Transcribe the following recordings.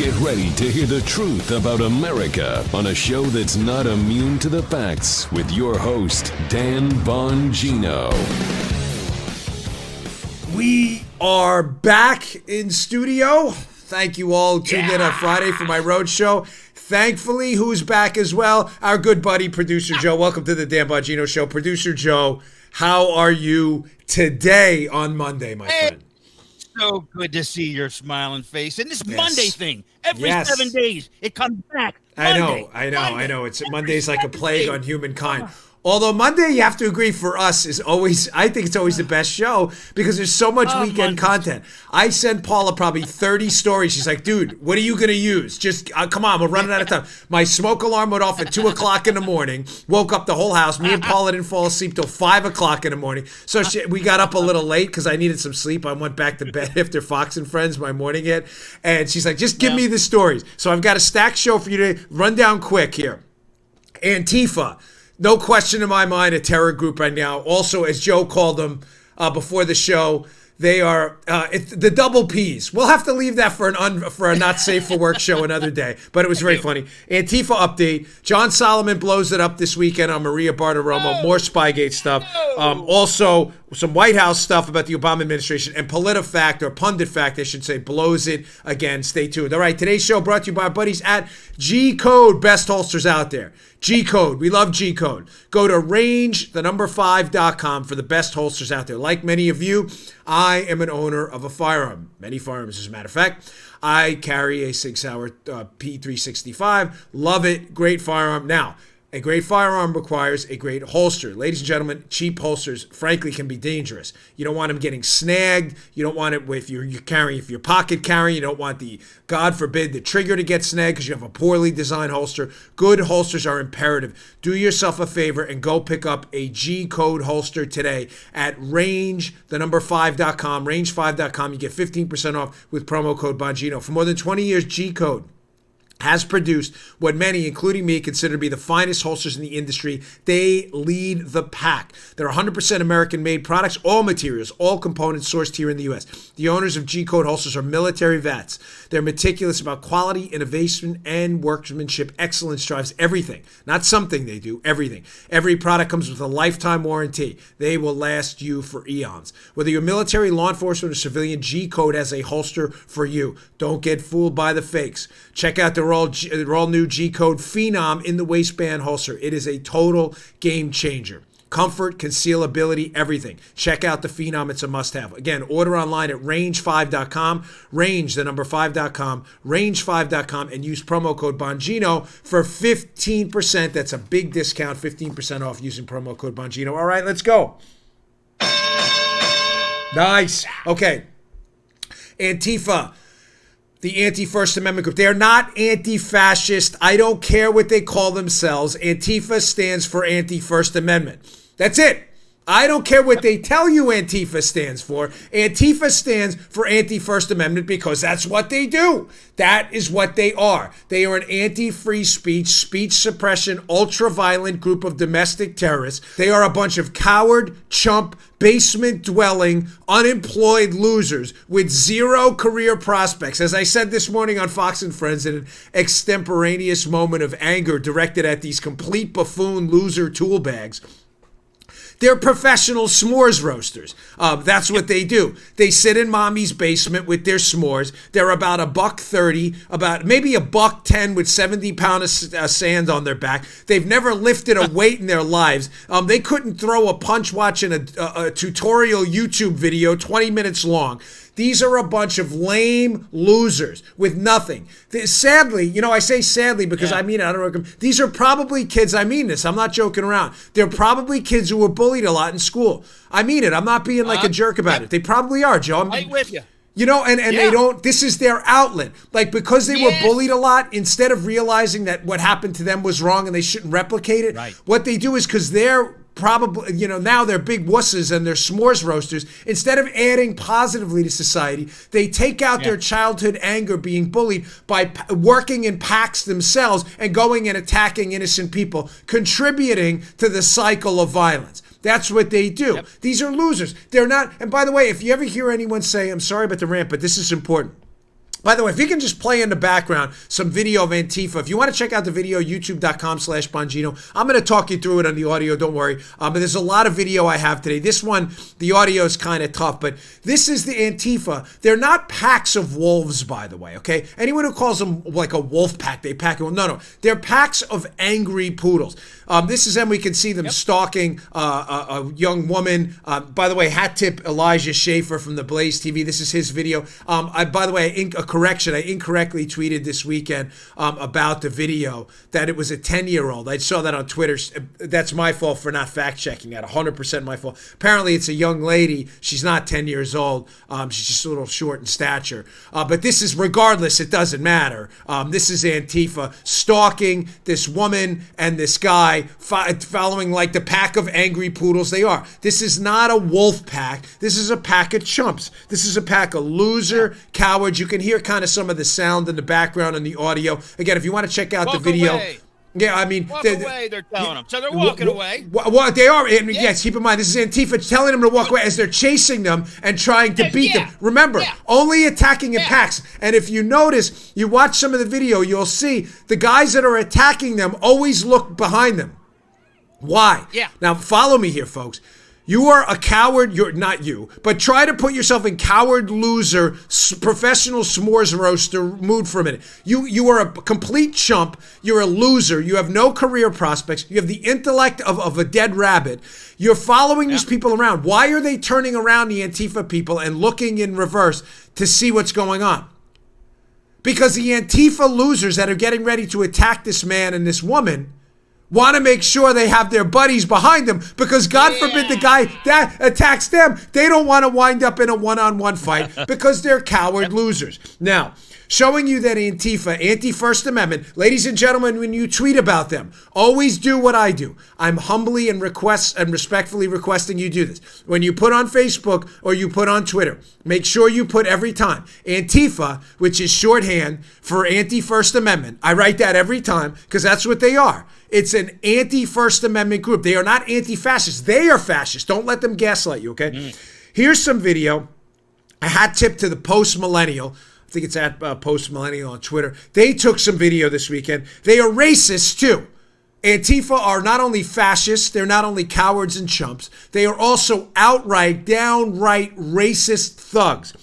Get ready to hear the truth about America on a show that's not immune to the facts with your host, Dan Bongino. We are back in studio. Thank you all who tuned in on Friday for my road show. Thankfully, who's back as well? Our good buddy, Producer Joe. Welcome to the Dan Bongino Show. Producer Joe, how are you today on Monday, my friend? So good to see your smiling face. And this Monday thing, every 7 days, it comes back. Monday, I know. Monday's like a plague on humankind. Although Monday, you have to agree, for us is always, I think it's always the best show because there's so much weekend content. I sent Paula probably 30 stories. She's like, dude, what are you going to use? Just, come on, we're running out of time. My smoke alarm went off at 2 o'clock in the morning, woke up the whole house. Me and Paula didn't fall asleep till 5 o'clock in the morning. So we got up a little late because I needed some sleep. I went back to bed after Fox and Friends, my morning hit. And she's like, just give me the stories. So I've got a stacked show for you to run down quick here. Antifa. No question in my mind, a terror group right now. Also, as Joe called them before the show, they are the double Ps. We'll have to leave that for a not safe for work show another day. But it was very funny. Antifa update. John Solomon blows it up this weekend on Maria Bartiromo. More Spygate stuff. Also, some White House stuff about the Obama administration. And PolitiFact, or Pundit Fact, I should say, blows it again. Stay tuned. All right, today's show brought to you by our buddies at G Code. Best holsters out there. G Code. We love G Code. Go to range5.com for the best holsters out there. Like many of you, I am an owner of a firearm. Many firearms, as a matter of fact. I carry a Sig Sauer P365. Love it. Great firearm. Now, a great firearm requires a great holster. Ladies and gentlemen, cheap holsters, frankly, can be dangerous. You don't want them getting snagged. You don't want it if you're pocket carrying. You don't want God forbid, the trigger to get snagged because you have a poorly designed holster. Good holsters are imperative. Do yourself a favor and go pick up a G Code holster today at range5.com. Range5.com. You get 15% off with promo code Bongino. For more than 20 years, G Code has produced what many, including me, consider to be the finest holsters in the industry. They lead the pack. They're 100% American-made products, all materials, all components sourced here in the U.S. The owners of G Code holsters are military vets. They're meticulous about quality, innovation, and workmanship. Excellence drives everything. Not something they do, everything. Every product comes with a lifetime warranty. They will last you for eons. Whether you're military, law enforcement, or civilian, G Code has a holster for you. Don't get fooled by the fakes. Check out their all new G Code Phenom in the waistband holster. It is a total game changer. Comfort, concealability, everything. Check out the Phenom. It's a must-have. Again, order online at range5.com, range5.com, range5.com, and use promo code Bongino for 15%. That's a big discount, 15% off using promo code Bongino. All right, let's go. Nice. Okay. Antifa. The anti-First Amendment group. They are not anti-fascist. I don't care what they call themselves. Antifa stands for anti-First Amendment. That's it. I don't care what they tell you Antifa stands for. Antifa stands for anti-First Amendment because that's what they do. That is what they are. They are an anti-free speech suppression, ultra-violent group of domestic terrorists. They are a bunch of coward, chump, basement-dwelling, unemployed losers with zero career prospects. As I said this morning on Fox and Friends in an extemporaneous moment of anger directed at these complete buffoon loser tool bags, they're professional s'mores roasters. That's what they do. They sit in mommy's basement with their s'mores. They're about $1.30, about maybe $1.10 with 70 pounds of sand on their back. They've never lifted a weight in their lives. They couldn't throw a punch watching a tutorial YouTube video 20 minutes long. These are a bunch of lame losers with nothing. Sadly, I say sadly because I mean it. I don't know. These are probably kids. I mean this. I'm not joking around. They're probably kids who were bullied a lot in school. I mean it. I'm not being like a jerk about it. They probably are, Joe. I'm right with you. And they don't, this is their outlet. Like, because they were bullied a lot, instead of realizing that what happened to them was wrong and they shouldn't replicate it, what they do is, because they're probably, now they're big wusses and they're s'mores roasters, instead of adding positively to society, they take out their childhood anger being bullied by working in packs themselves and going and attacking innocent people, contributing to the cycle of violence. That's what they do. Yep. These are losers. They're not, and by the way, if you ever hear anyone say, I'm sorry about the rant, but this is important. By the way, if you can just play in the background some video of Antifa. If you want to check out the video, youtube.com/Bongino. I'm going to talk you through it on the audio, don't worry. But there's a lot of video I have today. This one, the audio is kind of tough, but this is the Antifa. They're not packs of wolves, by the way, okay? Anyone who calls them like a wolf pack, they pack it. Well, no. They're packs of angry poodles. This is them. We can see them stalking a young woman. By the way, hat tip Elijah Schaefer from the Blaze TV. This is his video. By the way, correction, I incorrectly tweeted this weekend about the video that it was a 10-year-old. I saw that on Twitter. That's my fault for not fact-checking that. 100% my fault. Apparently, it's a young lady. She's not 10 years old. She's just a little short in stature. But this is, regardless, it doesn't matter. This is Antifa stalking this woman and this guy, following like the pack of angry poodles they are. This is not a wolf pack. This is a pack of chumps. This is a pack of loser cowards. You can hear kind of some of the sound in the background and the audio. Again, if you want to check out the video. Away. Yeah, I mean, walk away, they're telling them. So they're walking away. What they are, and yes, keep in mind, this is Antifa telling them to walk away as they're chasing them and trying to beat them. Remember, only attacking in packs. And if you notice, you watch some of the video, you'll see the guys that are attacking them always look behind them. Why? Yeah. Now, follow me here, folks. You are a coward. You're not you, but try to put yourself in coward, loser, professional s'mores roaster mood for a minute. You are a complete chump. You're a loser. You have no career prospects. You have the intellect of a dead rabbit. You're following these people around. Why are they turning around the Antifa people and looking in reverse to see what's going on? Because the Antifa losers that are getting ready to attack this man and this woman want to make sure they have their buddies behind them, because God forbid the guy that attacks them, they don't want to wind up in a one-on-one fight because they're coward losers. Now, showing you that Antifa, anti-First Amendment, ladies and gentlemen, when you tweet about them, always do what I do. I'm humbly and respectfully requesting you do this. When you put on Facebook or you put on Twitter, make sure you put every time Antifa, which is shorthand for anti-First Amendment. I write that every time because that's what they are. It's an anti-First Amendment group. They are not anti-fascist. They are fascist. Don't let them gaslight you, okay? Here's some video. A hat tip to the Post-Millennial. I think it's at Post-Millennial on Twitter. They took some video this weekend. They are racist, too. Antifa are not only fascists, they're not only cowards and chumps, they are also outright, downright racist thugs.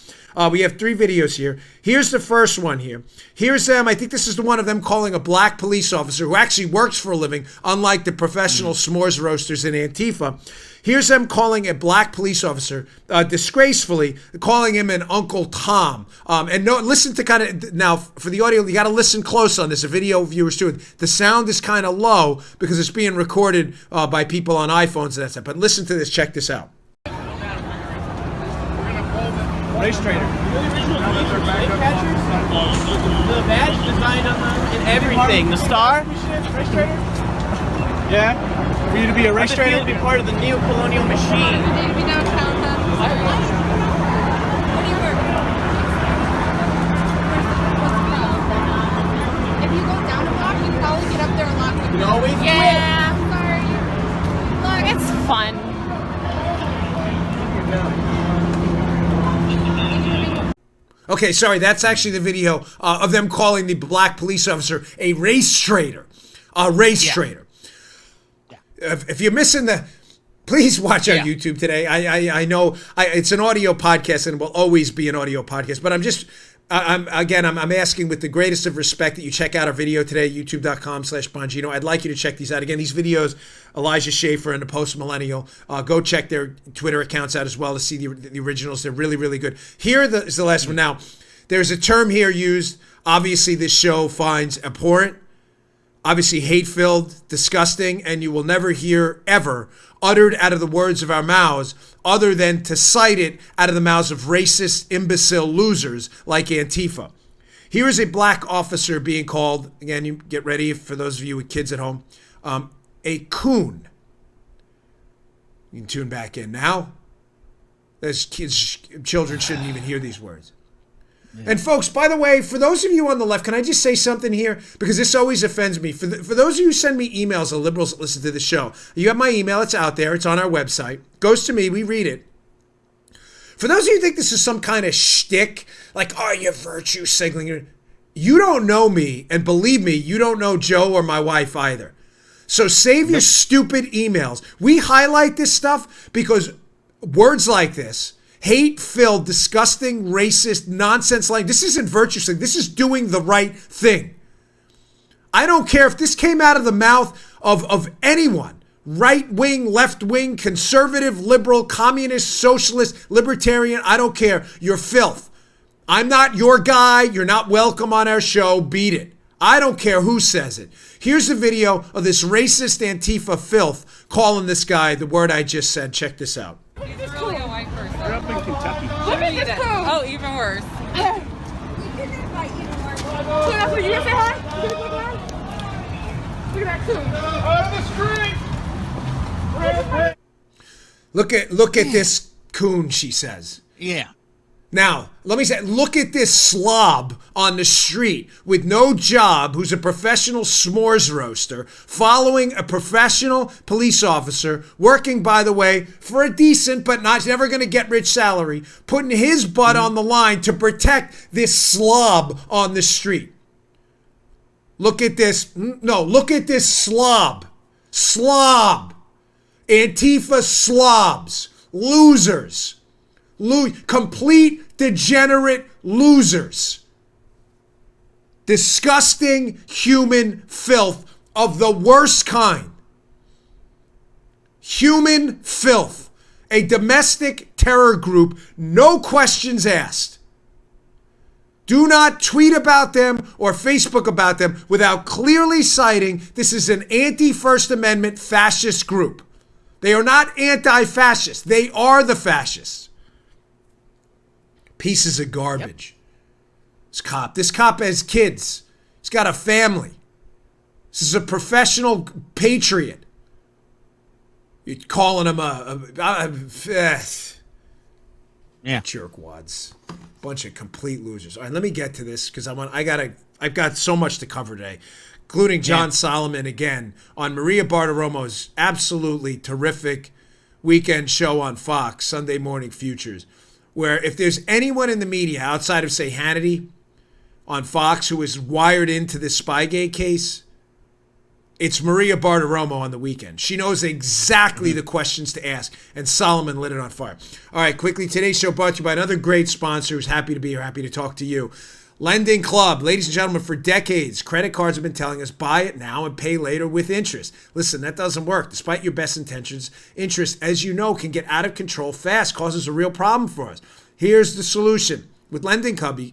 We have 3 videos here. Here's the first one here. Here's them. I think this is the one of them calling a black police officer who actually works for a living, unlike the professional s'mores roasters in Antifa. Here's them calling a black police officer, disgracefully, calling him an Uncle Tom. And no, listen to kind of, now for the audio, you got to listen close on this, the video viewers too. The sound is kind of low because it's being recorded by people on iPhones and that stuff. But listen to this, check this out. Race trader. The badge designed on and everything. The star. Race trader. Yeah. For you to be a race trader. To be part of the neo-colonial machine. Where do you work? If you go down a block, you can probably get up there a lot quicker. You can always Yeah. Sorry. Look, it's fun. Okay, sorry, that's actually the video of them calling the black police officer a race traitor. A race traitor. Yeah. If you're missing please watch on YouTube today. I know it's an audio podcast and it will always be an audio podcast, but I'm asking with the greatest of respect that you check out our video today, youtube.com/Bongino. I'd like you to check these out. Again, these videos, Elijah Schaefer and the Post-Millennial, go check their Twitter accounts out as well to see the originals. They're really, really good. Here is the last one. Now, there's a term here used, obviously this show finds abhorrent, obviously hate-filled, disgusting, and you will never hear ever uttered out of the words of our mouths other than to cite it out of the mouths of racist, imbecile losers like Antifa. Here is a black officer being called, again, you get ready for those of you with kids at home, a coon. You can tune back in now. Children shouldn't even hear these words. Yeah. And folks, by the way, for those of you on the left, can I just say something here? Because this always offends me. For those of you who send me emails, the liberals that listen to the show, you have my email. It's out there. It's on our website. Goes to me. We read it. For those of you who think this is some kind of shtick, like, oh, you're virtue signaling, you don't know me, and believe me, you don't know Joe or my wife either. So save your stupid emails. We highlight this stuff because words like this, hate-filled, disgusting, racist, nonsense language, this isn't virtue signaling. This is doing the right thing. I don't care if this came out of the mouth of anyone. Right wing, left wing, conservative, liberal, communist, socialist, libertarian, I don't care. You're filth. I'm not your guy. You're not welcome on our show. Beat it. I don't care who says it. Here's a video of this racist Antifa filth calling this guy the word I just said. Check this out. He's really a white person. We're up in Kentucky. Look at this. Oh, even worse. We can invite you to work. So that's what you gonna say hi? You gonna say hi? Look at that too. On the street! Look at this coon, she says. Yeah. Now, let me say, look at this slob on the street with no job who's a professional s'mores roaster, following a professional police officer, working, by the way, for a decent but never going to get rich salary, putting his butt on the line to protect this slob on the street. Look at this. No, look at this slob. Slob. Antifa slobs. Losers. Complete degenerate losers. Disgusting human filth of the worst kind. Human filth. A domestic terror group, no questions asked. Do not tweet about them or Facebook about them without clearly citing this is an anti-First Amendment fascist group. They are not anti-fascist. They are the fascists. Pieces of garbage. Yep. This cop has kids. He's got a family. This is a professional patriot. You're calling him yeah, jerkwads. Bunch of complete losers. All right, let me get to this because I've got so much to cover today, including John Solomon again on Maria Bartiromo's absolutely terrific weekend show on Fox, Sunday Morning Futures, where if there's anyone in the media outside of, say, Hannity on Fox who is wired into this Spygate case, it's Maria Bartiromo on the weekend. She knows exactly the questions to ask, and Solomon lit it on fire. All right, quickly, today's show brought to you by another great sponsor who's happy to be here, happy to talk to you. Lending Club. Ladies and gentlemen, for decades, credit cards have been telling us buy it now and pay later with interest. Listen, that doesn't work. Despite your best intentions, interest, as you know, can get out of control fast, causes a real problem for us. Here's the solution. With Lending Club, you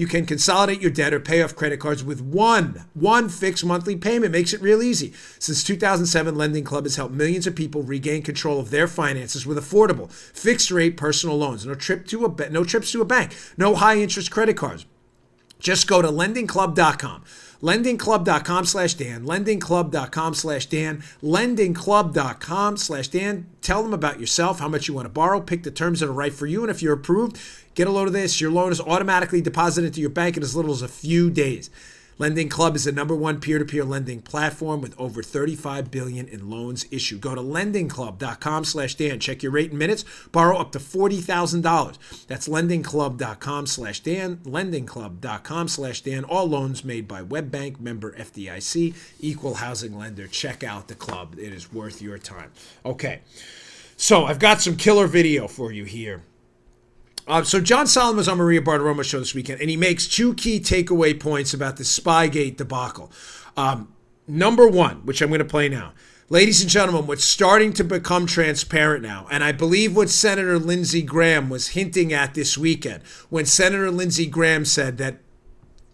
can consolidate your debt or pay off credit cards with one fixed monthly payment. Makes it real easy. Since 2007, Lending Club has helped millions of people regain control of their finances with affordable, fixed-rate personal loans. No trips to a bank. No high-interest credit cards. Just go to lendingclub.com. lendingclub.com/Dan. lendingclub.com/Dan. lendingclub.com/Dan. Tell them about yourself, how much you want to borrow, pick the terms that are right for you, and if you're approved, get a load of this. Your loan is automatically deposited into your bank in as little as a few days. Lending Club is the #1 peer-to-peer lending platform with over $35 billion in loans issued. Go to lendingclub.com/Dan. Check your rate in minutes. Borrow up to $40,000. That's lendingclub.com/Dan. lendingclub.com/Dan. All loans made by WebBank, member FDIC, equal housing lender. Check out the club. It is worth your time. Okay, so I've got some killer video for you here. So John Solomon was on Maria Bartiromo's show this weekend, and he makes two key takeaway points about the Spygate debacle. Number one, which I'm going to play now. Ladies and gentlemen, what's starting to become transparent now, and I believe what Senator Lindsey Graham was hinting at this weekend, when Senator Lindsey Graham said that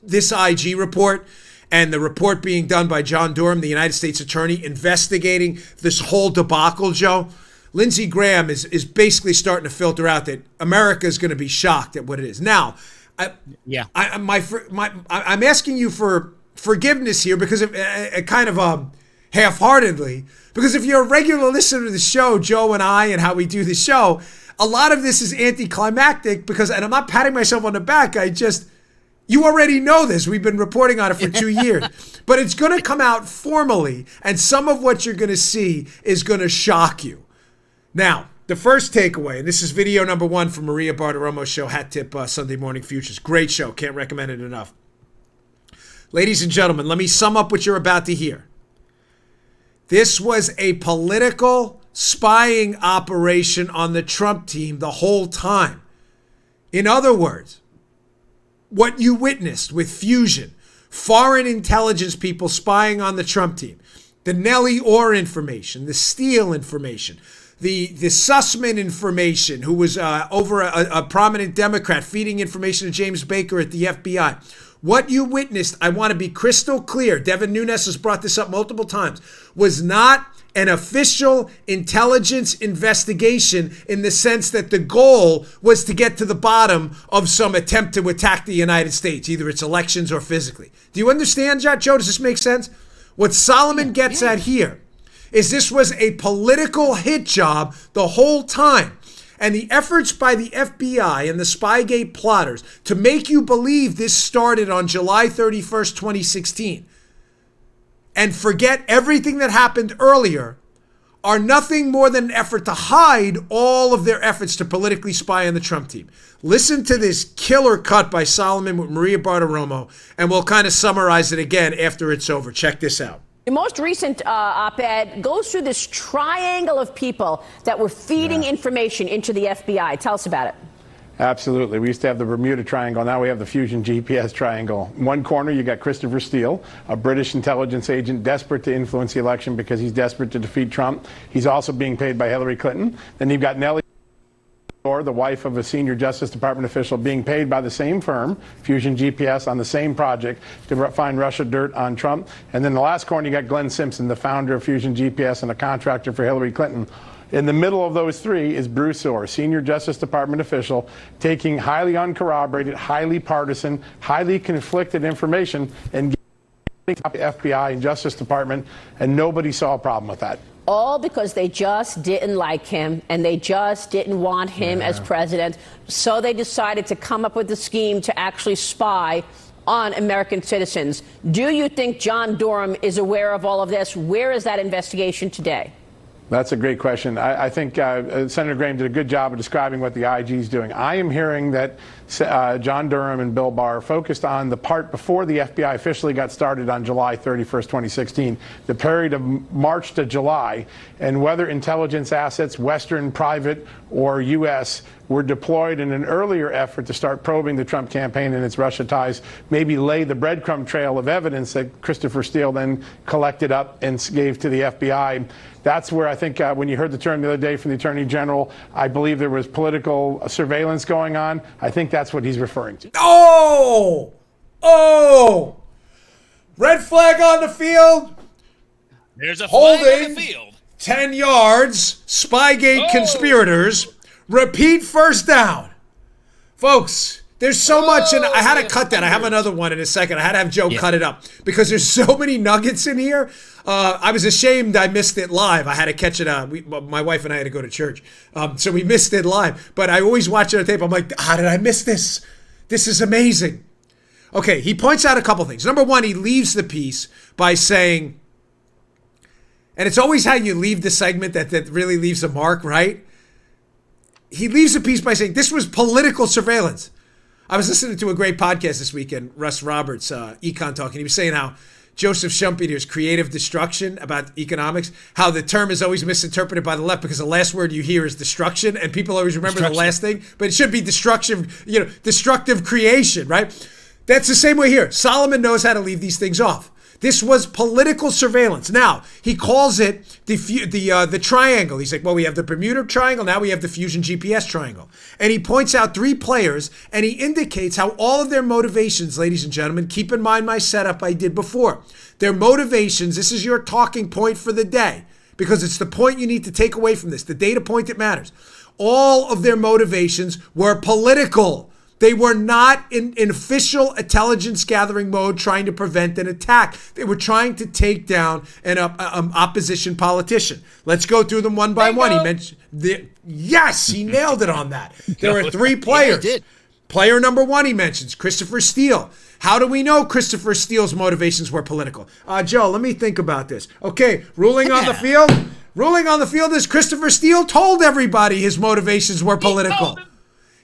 this IG report and the report being done by John Durham, the United States Attorney, investigating this whole debacle, Joe, Lindsey Graham is basically starting to filter out that America is going to be shocked at what it is. Now, I'm asking you for forgiveness here because of kind of half-heartedly, because if you're a regular listener to the show, Joe and I, and how we do the show, a lot of this is anticlimactic because, and I'm not patting myself on the back, you already know this. We've been reporting on it for 2 years. But it's going to come out formally, and some of what you're going to see is going to shock you. Now, the first takeaway, and this is video number 1 from Maria Bartiromo's show, Hat Tip Sunday Morning Futures. Great show. Can't recommend it enough. Ladies and gentlemen, let me sum up what you're about to hear. This was a political spying operation on the Trump team the whole time. In other words, what you witnessed with Fusion, foreign intelligence people spying on the Trump team, the Nellie Orr information, the Steele information, the Sussman information, who was over a prominent Democrat feeding information to James Baker at the FBI. What you witnessed, I want to be crystal clear, Devin Nunes has brought this up multiple times, was not an official intelligence investigation in the sense that the goal was to get to the bottom of some attempt to attack the United States, either its elections or physically. Do you understand, Joe? Does this make sense? What Solomon gets at here is this was a political hit job the whole time. And the efforts by the FBI and the Spygate plotters to make you believe this started on July 31st, 2016, and forget everything that happened earlier, are nothing more than an effort to hide all of their efforts to politically spy on the Trump team. Listen to this killer cut by Solomon with Maria Bartiromo, and we'll kind of summarize it again after it's over. Check this out. The most recent op-ed goes through this triangle of people that were feeding information into the FBI. Tell us about it. Absolutely. We used to have the Bermuda Triangle. Now we have the Fusion GPS Triangle. In one corner, you got Christopher Steele, a British intelligence agent desperate to influence the election because he's desperate to defeat Trump. He's also being paid by Hillary Clinton. Then you've got Nellie Orr, the wife of a senior Justice Department official, being paid by the same firm, Fusion GPS, on the same project to find Russia dirt on Trump. And then the last corner, you got Glenn Simpson, the founder of Fusion GPS and a contractor for Hillary Clinton. In the middle of those three is Bruce Orr, senior Justice Department official, taking highly uncorroborated, highly partisan, highly conflicted information and giving it to the FBI and Justice Department, and nobody saw a problem with that. All because they just didn't like him and they just didn't want him as president. So they decided to come up with a scheme to actually spy on American citizens. Do you think John Durham is aware of all of this? Where is that investigation today? That's a great question. I think Senator Graham did a good job of describing what the IG is doing. I am hearing that John Durham and Bill Barr focused on the part before the FBI officially got started on July 31st, 2016, the period of March to July, and whether intelligence assets, Western, private, or U.S., were deployed in an earlier effort to start probing the Trump campaign and its Russia ties, maybe lay the breadcrumb trail of evidence that Christopher Steele then collected up and gave to the FBI. That's where I think when you heard the term the other day from the Attorney General, I believe there was political surveillance going on. I think that's what he's referring to. Oh! Red flag on the field. There's a flag on the field. 10 yards. Spygate conspirators. Repeat first down. Folks, there's so much, and I had to cut that. I have another one in a second. I had to have Joe cut it up because there's so many nuggets in here. I was ashamed I missed it live. I had to catch it. My wife and I had to go to church. So we missed it live. But I always watch it on tape. I'm like, how did I miss this? This is amazing. Okay, he points out a couple things. Number one, he leaves the piece by saying, and it's always how you leave the segment that really leaves a mark, right? He leaves the piece by saying, this was political surveillance. I was listening to a great podcast this weekend, Russ Roberts, Econ Talk, and he was saying how Joseph Schumpeter's creative destruction about economics, how the term is always misinterpreted by the left because the last word you hear is destruction, and people always remember the last thing, but it should be destructive creation, right? That's the same way here. Solomon knows how to leave these things off. This was political surveillance. Now, he calls it the triangle. He's like, well, we have the Bermuda Triangle. Now we have the Fusion GPS Triangle. And he points out three players, and he indicates how all of their motivations, ladies and gentlemen, keep in mind my setup I did before. Their motivations, this is your talking point for the day, because it's the point you need to take away from this, the data point that matters. All of their motivations were political. They were not in official intelligence gathering mode trying to prevent an attack. They were trying to take down an opposition politician. Let's go through them one by one. He mentioned yes, he nailed it on that. There were three players. Yeah, he did. Player number one he mentions, Christopher Steele. How do we know Christopher Steele's motivations were political? Joe, let me think about this. Okay, ruling on the field. Ruling on the field is Christopher Steele told everybody his motivations were political.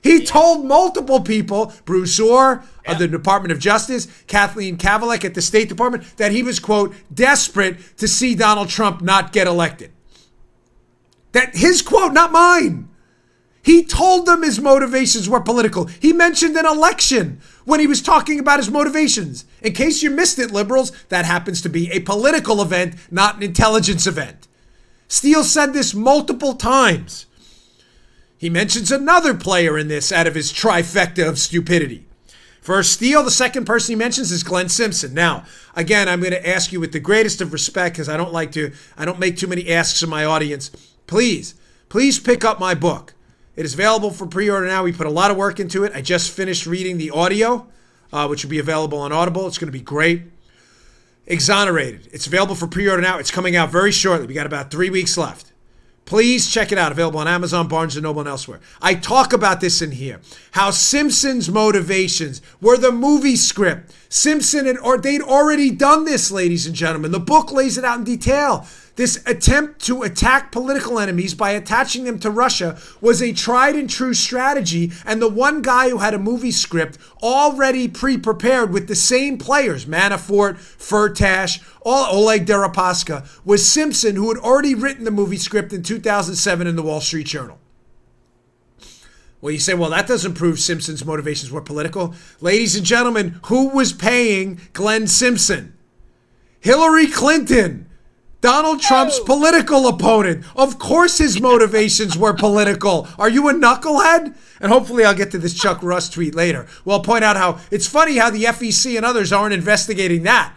He told multiple people, Bruce Orr of the Department of Justice, Kathleen Kavalek at the State Department, that he was, quote, desperate to see Donald Trump not get elected. That his quote, not mine. He told them his motivations were political. He mentioned an election when he was talking about his motivations. In case you missed it, liberals, that happens to be a political event, not an intelligence event. Steele said this multiple times. He mentions another player in this out of his trifecta of stupidity. For Steele, the second person he mentions is Glenn Simpson. Now, again, I'm going to ask you with the greatest of respect, because I don't make too many asks of my audience. Please pick up my book. It is available for pre-order now. We put a lot of work into it. I just finished reading the audio, which will be available on Audible. It's going to be great. Exonerated. It's available for pre-order now. It's coming out very shortly. We got about 3 weeks left. Please check it out. Available on Amazon, Barnes & Noble, and elsewhere. I talk about this in here. How Simpson's motivations were the movie script. Simpson they'd already done this, ladies and gentlemen. The book lays it out in detail. This attempt to attack political enemies by attaching them to Russia was a tried and true strategy, and the one guy who had a movie script already pre-prepared with the same players, Manafort, Firtash, Oleg Deripaska, was Simpson, who had already written the movie script in 2007 in the Wall Street Journal. Well, you say, well, that doesn't prove Simpson's motivations were political. Ladies and gentlemen, who was paying Glenn Simpson? Hillary Clinton. Donald Trump's political opponent. Of course his motivations were political. Are you a knucklehead? And hopefully I'll get to this Chuck Russ tweet later. Well, I'll point out how it's funny how the FEC and others aren't investigating that.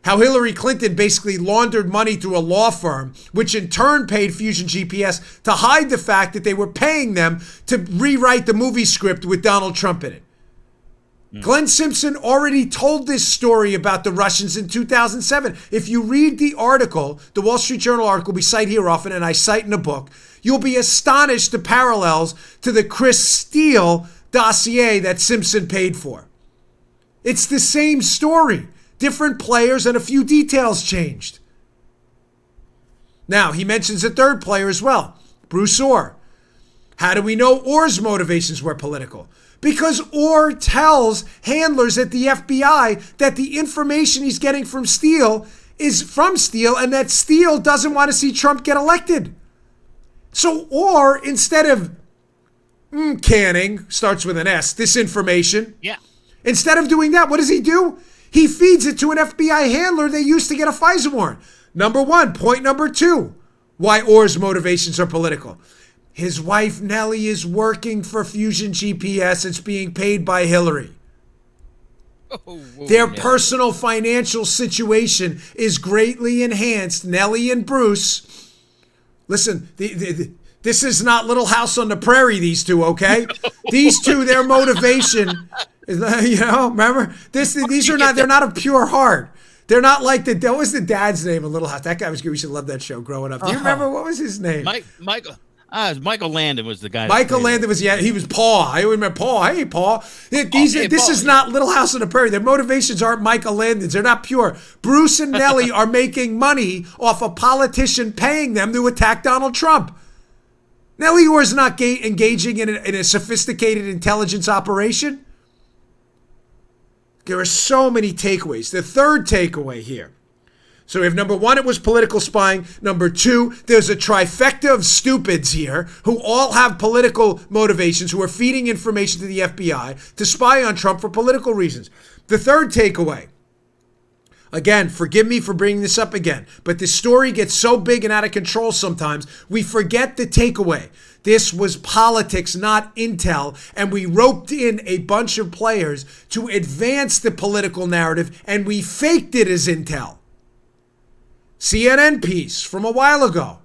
How Hillary Clinton basically laundered money through a law firm, which in turn paid Fusion GPS to hide the fact that they were paying them to rewrite the movie script with Donald Trump in it. Glenn Simpson already told this story about the Russians in 2007. If you read the article, the Wall Street Journal article we cite here often, and I cite in a book, you'll be astonished the parallels to the Chris Steele dossier that Simpson paid for. It's the same story, different players and a few details changed. Now, he mentions a third player as well, Bruce Orr. How do we know Orr's motivations were political? Because Orr tells handlers at the FBI that the information he's getting from Steele is from Steele and that Steele doesn't want to see Trump get elected. So Orr, instead of canning, starts with an S, this information. Yeah. Instead of doing that, what does he do? He feeds it to an FBI handler they used to get a FISA warrant. Number one. Point number two, why Orr's motivations are political. His wife, Nellie, is working for Fusion GPS. It's being paid by Hillary. Their personal financial situation is greatly enhanced. Nellie and Bruce, listen, this is not Little House on the Prairie, these two, okay? These two, their motivation is, remember? These are not, they're not of pure heart. They're not like what was the dad's name of Little House? That guy was good. We should love that show growing up. Do you remember, what was his name? Michael Landon was the guy. Michael Landon was, he was Paul. I remember Paul. Hey, Paul. This is not Little House on the Prairie. Their motivations aren't Michael Landon's. They're not pure. Bruce and Nellie are making money off a politician paying them to attack Donald Trump. Nellie Orr's not engaging in a sophisticated intelligence operation. There are so many takeaways. The third takeaway here. So we have number one, it was political spying. Number two, there's a trifecta of stupids here who all have political motivations, who are feeding information to the FBI to spy on Trump for political reasons. The third takeaway, again, forgive me for bringing this up again, but this story gets so big and out of control sometimes, we forget the takeaway. This was politics, not intel, and we roped in a bunch of players to advance the political narrative, and we faked it as intel. CNN piece from a while ago.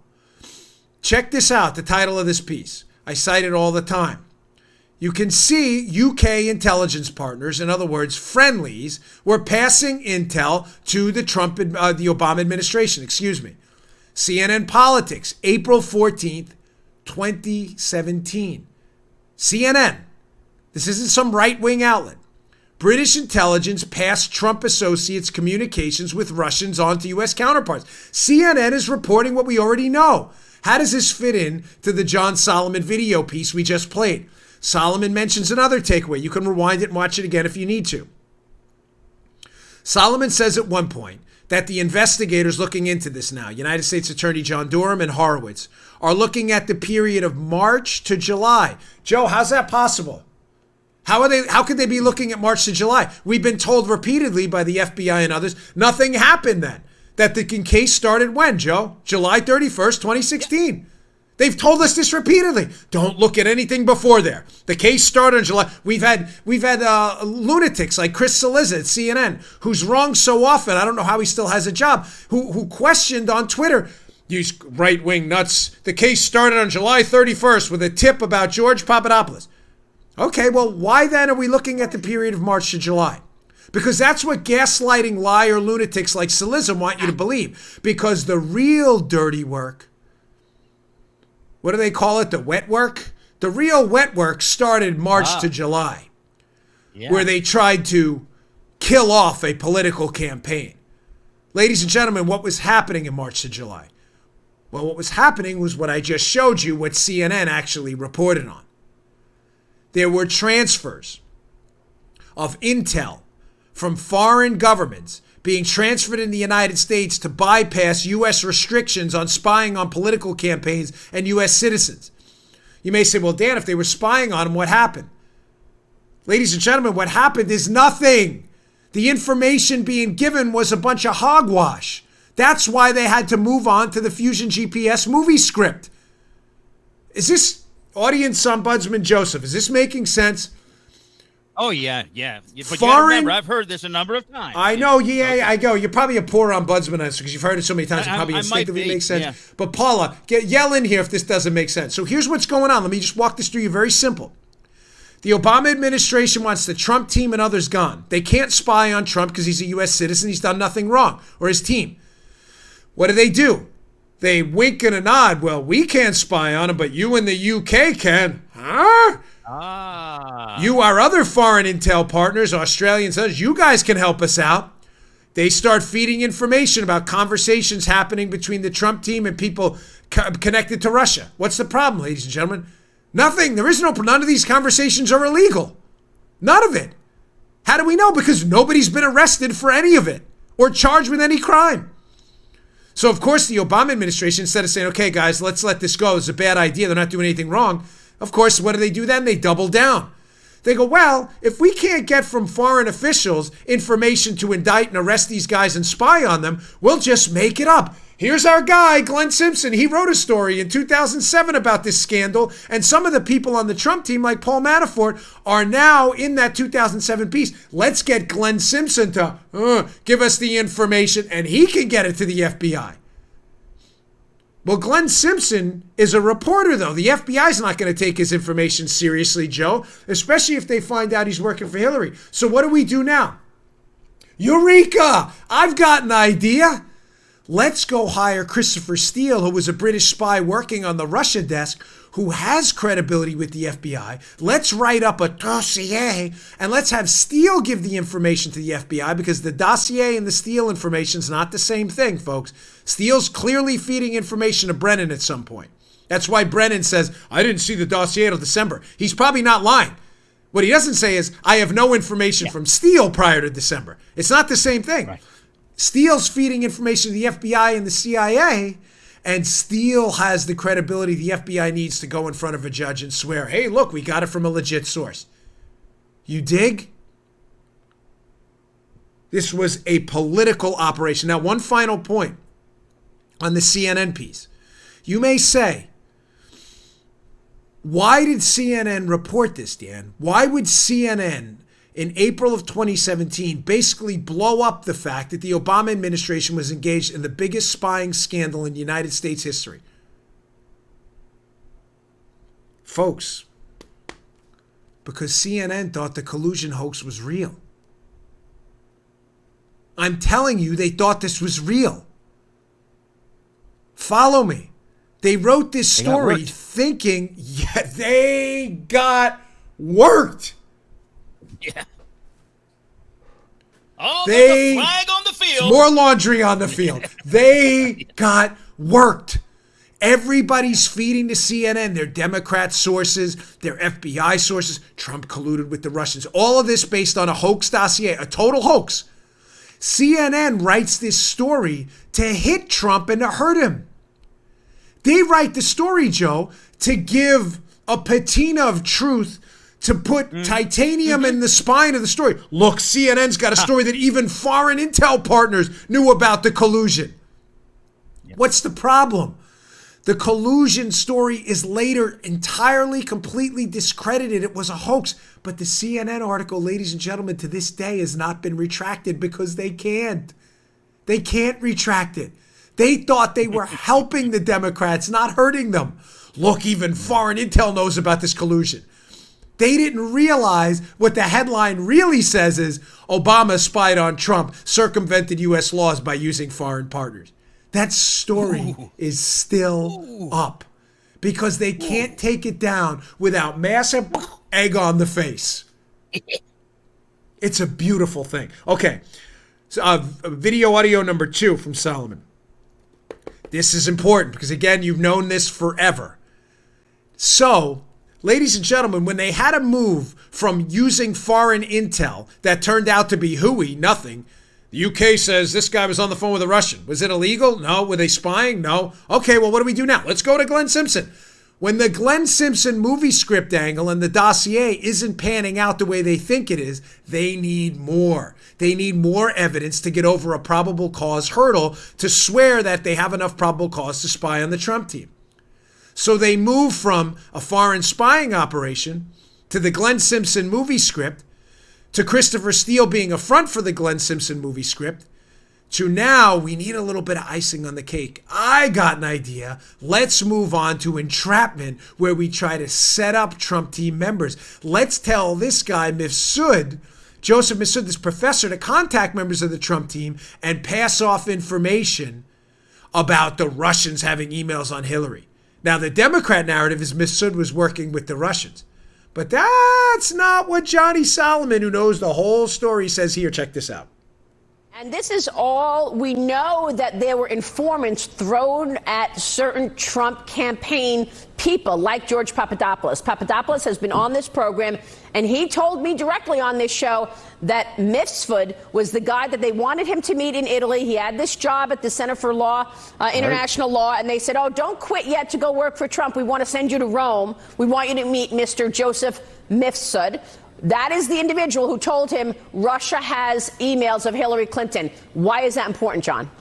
Check this out, the title of this piece. I cite it all the time. You can see UK intelligence partners, in other words, friendlies, were passing intel to the the Obama administration, CNN Politics, April 14th, 2017. CNN. This isn't some right-wing outlet. British intelligence passed Trump associates' communications with Russians on to U.S. counterparts. CNN is reporting what we already know. How does this fit in to the John Solomon video piece we just played? Solomon mentions another takeaway. You can rewind it and watch it again if you need to. Solomon says at one point that the investigators looking into this now, United States Attorney John Durham and Horowitz, are looking at the period of March to July. Joe, how's that possible? How could they be looking at March to July? We've been told repeatedly by the FBI and others, nothing happened then. That the case started when, Joe? July 31st, 2016. They've told us this repeatedly. Don't look at anything before there. The case started in July. We've had lunatics like Chris Cillizza at CNN, who's wrong so often, I don't know how he still has a job, who questioned on Twitter, these right-wing nuts, the case started on July 31st with a tip about George Papadopoulos. Okay, well, why then are we looking at the period of March to July? Because that's what gaslighting liar lunatics like Cillizza want you to believe. Because the real dirty work, what do they call it? The wet work? The real wet work started March to July, where they tried to kill off a political campaign. Ladies and gentlemen, what was happening in March to July? Well, what was happening was what I just showed you, what CNN actually reported on. There were transfers of intel from foreign governments being transferred in the United States to bypass U.S. restrictions on spying on political campaigns and U.S. citizens. You may say, well, Dan, if they were spying on them, what happened? Ladies and gentlemen, what happened is nothing. The information being given was a bunch of hogwash. That's why they had to move on to the Fusion GPS movie script. Is this, audience ombudsman Joseph, is this making sense? Oh, yeah. But you gotta Foreign, remember, I've heard this a number of times. I know, I go. You're probably a poor ombudsman because you've heard it so many times. It probably I instinctively makes sense. Yeah. But Paula, yell in here if this doesn't make sense. So here's what's going on. Let me just walk this through you very simple. The Obama administration wants the Trump team and others gone. They can't spy on Trump because he's a U.S. citizen. He's done nothing wrong, or his team. What do? They wink and a nod. Well, we can't spy on him, but you in the UK can. Huh? You, our other foreign intel partners, Australians, you guys can help us out. They start feeding information about conversations happening between the Trump team and people connected to Russia. What's the problem, ladies and gentlemen? Nothing. None of these conversations are illegal. None of it. How do we know? Because nobody's been arrested for any of it or charged with any crime. So, of course, the Obama administration, instead of saying, okay, guys, let's let this go. It's a bad idea. They're not doing anything wrong. Of course, what do then? They double down. They go, well, if we can't get from foreign officials information to indict and arrest these guys and spy on them, we'll just make it up. Here's our guy, Glenn Simpson. He wrote a story in 2007 about this scandal. And some of the people on the Trump team, like Paul Manafort, are now in that 2007 piece. Let's get Glenn Simpson to give us the information and he can get it to the FBI. Well, Glenn Simpson is a reporter, though. The FBI's not going to take his information seriously, Joe, especially if they find out he's working for Hillary. So what do we do now? Eureka! I've got an idea. Let's go hire Christopher Steele, who was a British spy working on the Russia desk, who has credibility with the FBI. Let's write up a dossier, and let's have Steele give the information to the FBI, because the dossier and the Steele information is not the same thing, folks. Steele's clearly feeding information to Brennan at some point. That's why Brennan says, I didn't see the dossier until December. He's probably not lying. What he doesn't say is, I have no information from Steele prior to December. It's not the same thing. Right. Steele's feeding information to the FBI and the CIA, and Steele has the credibility the FBI needs to go in front of a judge and swear, hey, look, we got it from a legit source. You dig? This was a political operation. Now, one final point on the CNN piece. You may say, why did CNN report this, Dan? Why would CNN in April of 2017 basically blow up the fact that the Obama administration was engaged in the biggest spying scandal in United States history? Folks, because CNN thought the collusion hoax was real. I'm telling you, they thought this was real. Follow me. They wrote this story thinking, they got worked. Yeah. Oh, there's a flag on the field. More laundry on the field. They got worked. Everybody's feeding to CNN, their Democrat sources, their FBI sources. Trump colluded with the Russians. All of this based on a hoax dossier, a total hoax. CNN writes this story to hit Trump and to hurt him. They write the story, Joe, to give a patina of truth, to put titanium in the spine of the story. Look, CNN's got a story that even foreign intel partners knew about the collusion. Yep. What's the problem? The collusion story is later entirely, completely discredited. It was a hoax. But the CNN article, ladies and gentlemen, to this day has not been retracted because they can't. They can't retract it. They thought they were helping the Democrats, not hurting them. Look, even foreign intel knows about this collusion. They didn't realize what the headline really says is Obama spied on Trump, circumvented U.S. laws by using foreign partners. That story is still up because they can't take it down without massive egg on the face. It's a beautiful thing. Okay, so video audio number 2 from Solomon. This is important because, again, you've known this forever. So, ladies and gentlemen, when they had to move from using foreign intel that turned out to be hooey, nothing, the UK says this guy was on the phone with a Russian. Was it illegal? No. Were they spying? No. Okay, well, what do we do now? Let's go to Glenn Simpson. When the Glenn Simpson movie script angle and the dossier isn't panning out the way they think it is, they need more. They need more evidence to get over a probable cause hurdle to swear that they have enough probable cause to spy on the Trump team. So they move from a foreign spying operation to the Glenn Simpson movie script to Christopher Steele being a front for the Glenn Simpson movie script to now we need a little bit of icing on the cake. I got an idea. Let's move on to entrapment where we try to set up Trump team members. Let's tell this guy Mifsud, Joseph Mifsud, this professor, to contact members of the Trump team and pass off information about the Russians having emails on Hillary. Now, the Democrat narrative is Mifsud was working with the Russians. But that's not what Johnny Solomon, who knows the whole story, says here. Check this out. And this is all we know, that there were informants thrown at certain Trump campaign people like George Papadopoulos. Papadopoulos has been on this program, and he told me directly on this show that Mifsud was the guy that they wanted him to meet in Italy. He had this job at the Center for Law, International Law, and they said, oh, don't quit yet to go work for Trump. We want to send you to Rome. We want you to meet Mr. Joseph Mifsud. That is the individual who told him Russia has emails of Hillary Clinton. Why is that important, John?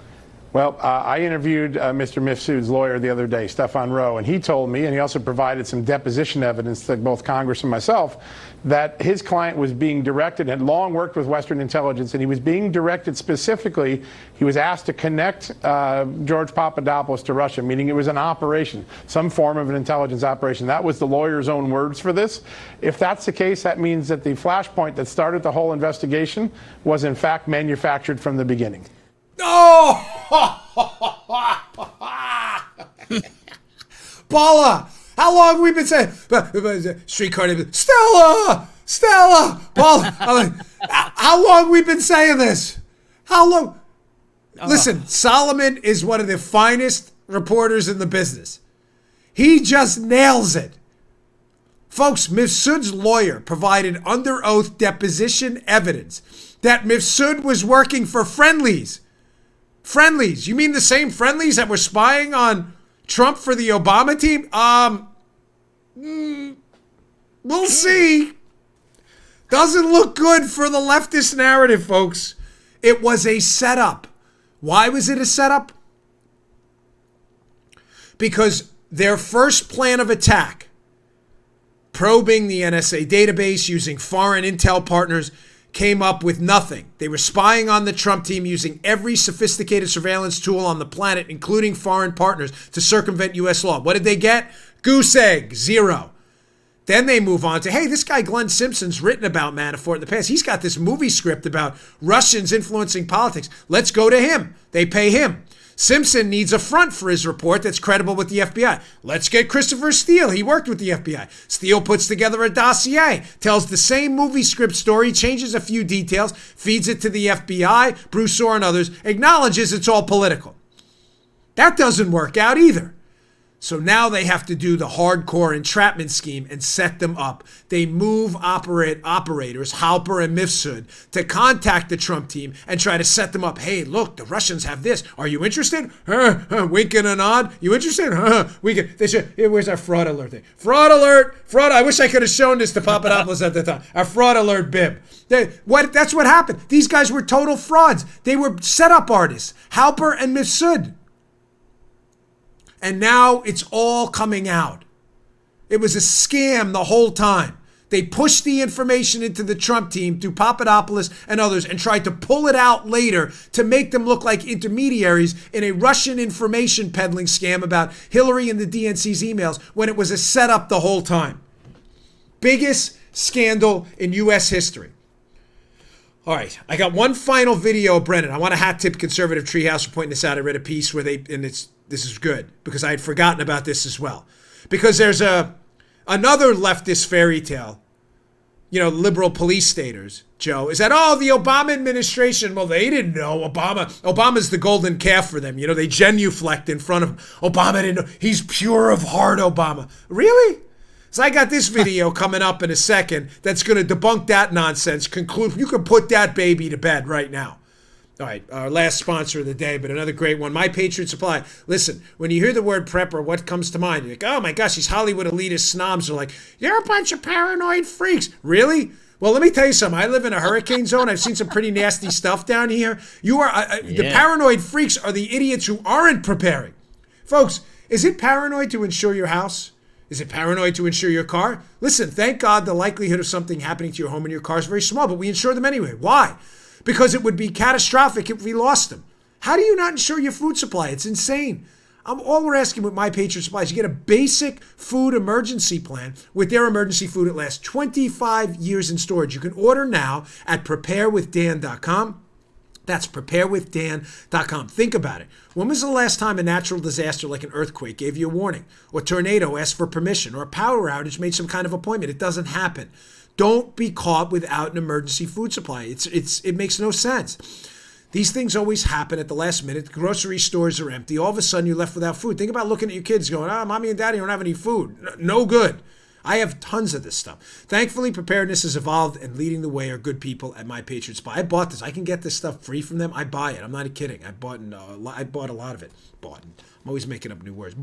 Well, I interviewed Mr. Mifsud's lawyer the other day, Stefan Rowe, and he told me, and he also provided some deposition evidence to both Congress and myself, that his client was being directed, had long worked with Western intelligence, and he was being directed specifically, he was asked to connect George Papadopoulos to Russia, meaning it was an operation, some form of an intelligence operation. That was the lawyer's own words for this. If that's the case, that means that the flashpoint that started the whole investigation was in fact manufactured from the beginning. Oh! Paula, how long have we been saying? Streetcar name, Stella! Paula, how long have we been saying this? How long? Listen, Solomon is one of the finest reporters in the business. He just nails it. Folks, Mifsud's lawyer provided under oath deposition evidence that Mifsud was working for Friendlies. Friendlies. You mean the same Friendlies that were spying on Trump for the Obama team? We'll see. Doesn't look good for the leftist narrative, folks. It was a setup. Why was it a setup? Because their first plan of attack, probing the NSA database using foreign intel partners, came up with nothing. They were spying on the Trump team using every sophisticated surveillance tool on the planet, including foreign partners, to circumvent U.S. law. What did they get? Goose egg, 0. Then they move on to, hey, this guy Glenn Simpson's written about Manafort in the past. He's got this movie script about Russians influencing politics. Let's go to him. They pay him. Simpson needs a front for his report that's credible with the FBI. Let's get Christopher Steele. He worked with the FBI. Steele puts together a dossier, tells the same movie script story, changes a few details, feeds it to the FBI. Bruce Orr and others acknowledges it's all political. That doesn't work out either. So now they have to do the hardcore entrapment scheme and set them up. They move operators, Halper and Mifsud, to contact the Trump team and try to set them up. Hey, look, the Russians have this. Are you interested? Wink and a nod. You interested? Where's our fraud alert thing? Fraud alert! Fraud! I wish I could have shown this to Papadopoulos at the time. Our fraud alert bib. That's what happened. These guys were total frauds. They were setup artists. Halper and Mifsud. And now it's all coming out. It was a scam the whole time. They pushed the information into the Trump team through Papadopoulos and others and tried to pull it out later to make them look like intermediaries in a Russian information peddling scam about Hillary and the DNC's emails when it was a setup the whole time. Biggest scandal in U.S. history. All right, I got one final video of Brennan. I want to hat tip Conservative Treehouse for pointing this out. I read a piece where this is good because I had forgotten about this as well. Because there's another leftist fairy tale, liberal police staters, Joe, is that, the Obama administration, well, they didn't know Obama's the golden calf for them. They genuflect in front of him. Obama didn't know. He's pure of heart, Obama. Really? So I got this video coming up in a second that's going to debunk that nonsense. You can put that baby to bed right now. All right, our last sponsor of the day, but another great one, My Patriot Supply. Listen, when you hear the word prepper, what comes to mind? You're like, oh my gosh, these Hollywood elitist snobs are like, you're a bunch of paranoid freaks. Really? Well, let me tell you something. I live in a hurricane zone. I've seen some pretty nasty stuff down here. The paranoid freaks are the idiots who aren't preparing. Folks, is it paranoid to insure your house? Is it paranoid to insure your car? Listen, thank God the likelihood of something happening to your home and your car is very small, but we insure them anyway. Why? Because it would be catastrophic if we lost them. How do you not insure your food supply? It's insane. All we're asking with My Patriot Supply is you get a basic food emergency plan with their emergency food. It lasts 25 years in storage. You can order now at preparewithdan.com. That's preparewithdan.com. Think about it. When was the last time a natural disaster like an earthquake gave you a warning, or tornado asked for permission, or a power outage made some kind of appointment? It doesn't happen. Don't be caught without an emergency food supply. It makes no sense. These things always happen at the last minute. Grocery stores are empty. All of a sudden, you're left without food. Think about looking at your kids going, mommy and daddy don't have any food. No good. I have tons of this stuff. Thankfully, preparedness has evolved, and leading the way are good people at My Patriot Supply. I bought this. I can get this stuff free from them. I buy it. I'm not kidding. I bought a lot of it. I'm always making up new words.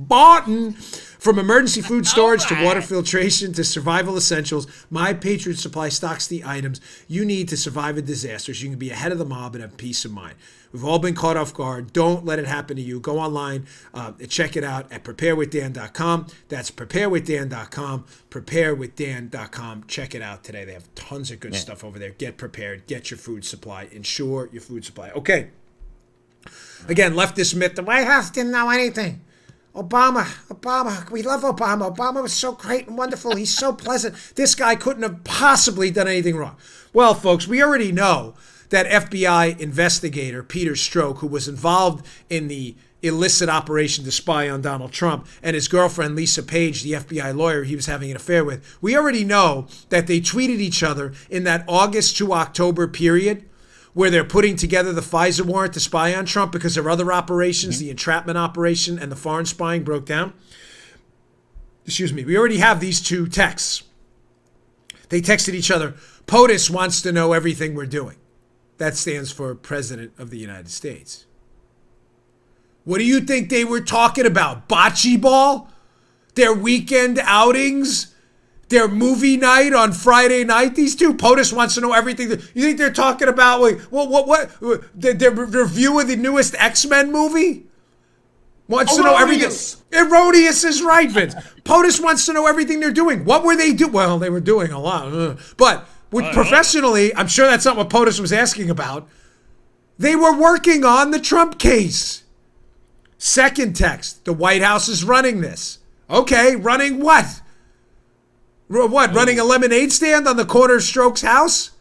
From emergency food storage to water filtration to survival essentials, My Patriot Supply stocks the items you need to survive a disaster so you can be ahead of the mob and have peace of mind. We've all been caught off guard. Don't let it happen to you. Go online and check it out at preparewithdan.com. That's preparewithdan.com. Preparewithdan.com. Check it out today. They have tons of good stuff over there. Get prepared. Get your food supply. Ensure your food supply. Okay. Again, leftist myth. The White House didn't know anything. Obama. We love Obama. Obama was so great and wonderful. He's so pleasant. This guy couldn't have possibly done anything wrong. Well, folks, we already know that FBI investigator Peter Strzok, who was involved in the illicit operation to spy on Donald Trump, and his girlfriend Lisa Page, the FBI lawyer he was having an affair with, we already know that they tweeted each other in that August to October period where they're putting together the FISA warrant to spy on Trump because their other operations, the entrapment operation and the foreign spying, broke down. We already have these two texts. They texted each other, POTUS wants to know everything we're doing. That stands for President of the United States. What do you think they were talking about? Bocce ball? Their weekend outings? Their movie night on Friday night? These two, POTUS wants to know everything. You think they're talking about, what? Their review of the newest X-Men movie? Wants to know everything. Erroneous is right, Vince. POTUS wants to know everything they're doing. What were they doing? Well, they were doing a lot. But professionally, I'm sure that's not what POTUS was asking about. They were working on the Trump case. Second text, the White House is running this. Okay, running what? Running a lemonade stand on the corner of Strzok's house?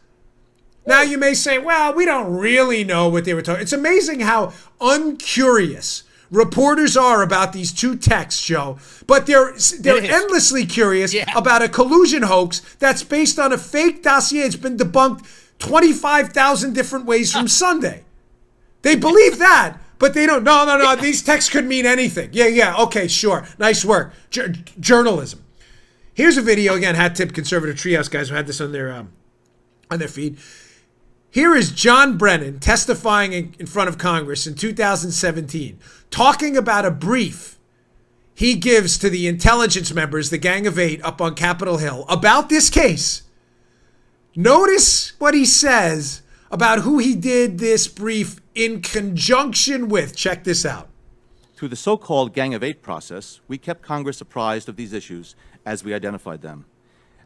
Now you may say, well, we don't really know what they were talking. It's amazing how uncurious reporters are about these two texts, Joe. But they're endlessly curious about a collusion hoax that's based on a fake dossier. It's been debunked 25,000 different ways from Sunday. They believe that, but they don't. No. These texts could mean anything. Yeah. Okay, sure. Nice work. Journalism. Here's a video again. Hat tip conservative treehouse guys who had this on their feed. Here is John Brennan testifying in front of Congress in 2017, talking about a brief he gives to the intelligence members, the Gang of Eight up on Capitol Hill, about this case. Notice what he says about who he did this brief in conjunction with. Check this out. Through the so-called Gang of Eight process, we kept Congress apprised of these issues as we identified them.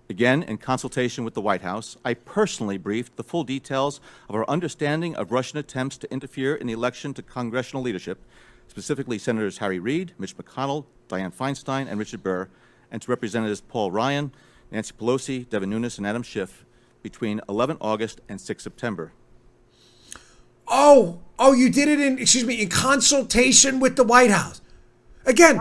Again, in consultation with the White House, I personally briefed the full details of our understanding of Russian attempts to interfere in the election to congressional leadership, specifically Senators Harry Reid, Mitch McConnell, Dianne Feinstein, and Richard Burr, and to Representatives Paul Ryan, Nancy Pelosi, Devin Nunes, and Adam Schiff between 11 August and 6 September. Oh, you did it in consultation with the White House. Again,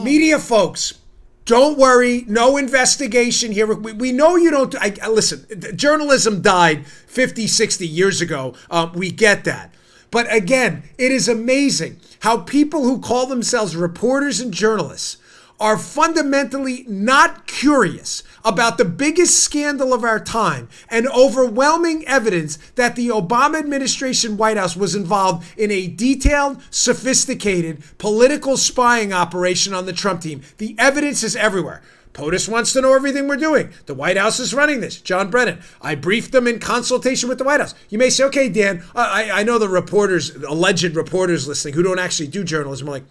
media folks, don't worry, no investigation here. We know you don't. Listen, journalism died 50, 60 years ago. We get that. But again, it is amazing how people who call themselves reporters and journalists are fundamentally not curious about the biggest scandal of our time and overwhelming evidence that the Obama administration White House was involved in a detailed, sophisticated political spying operation on the Trump team. The evidence is everywhere. POTUS wants to know everything we're doing. The White House is running this. John Brennan. I briefed them in consultation with the White House. You may say, okay, Dan, I know the reporters, alleged reporters listening who don't actually do journalism are like,